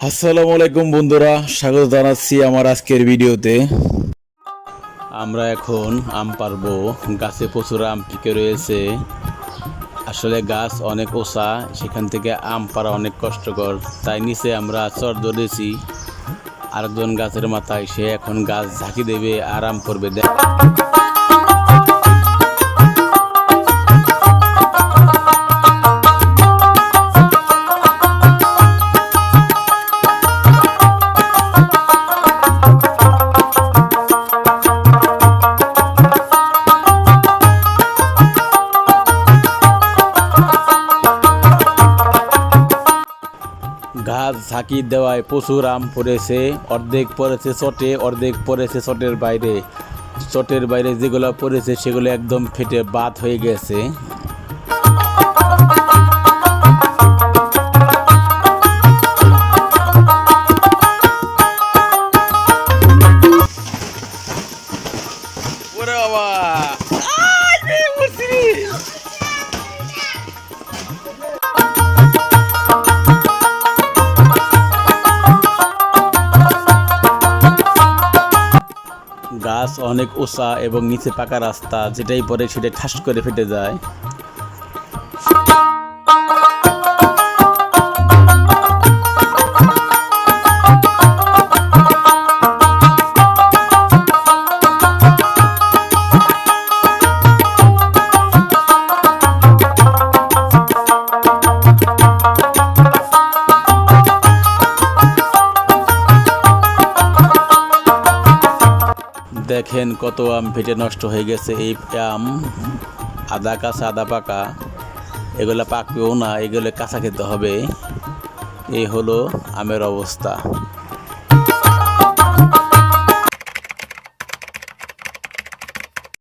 আসসালামু আলাইকুম বন্ধুরা, স্বাগত জানাচ্ছি আমার আজকের ভিডিওতে। আমরা এখন আম পারবো। গাছে প্রচুর আম পেকে রয়েছে। আসলে গাছ অনেক উঁচা, সেখান থেকে আম পাড়া অনেক কষ্টকর, তাই নিচে আমরা চট ধরেছি। আরেকজন গাছের মাথায়, সে এখন গাছ ঝাঁকি দেবে, আরাম করবে। গাছ ঝাঁকি দেওয়ায় প্রচুর আম পড়েছে। অর্ধেক পড়েছে চটে, অর্ধেক পড়েছে চটের বাইরে। চটের বাইরে যেগুলো পড়েছে সেগুলো একদম ফেটে বাদ হয়ে গেছে। গাছ অনেক উঁচা এবং নিচে পাকা রাস্তা, যেটাই পরে সেটা ঠাস করে ফেটে যায়। দেখেন কত আম ফেটে নষ্ট হয়ে গেছে। এই আম আধা কাঁচা আধা পাকা, এগুলো পাকবেও না, এগুলো কাঁচা খেতে হবে। এই হলো আমের অবস্থা।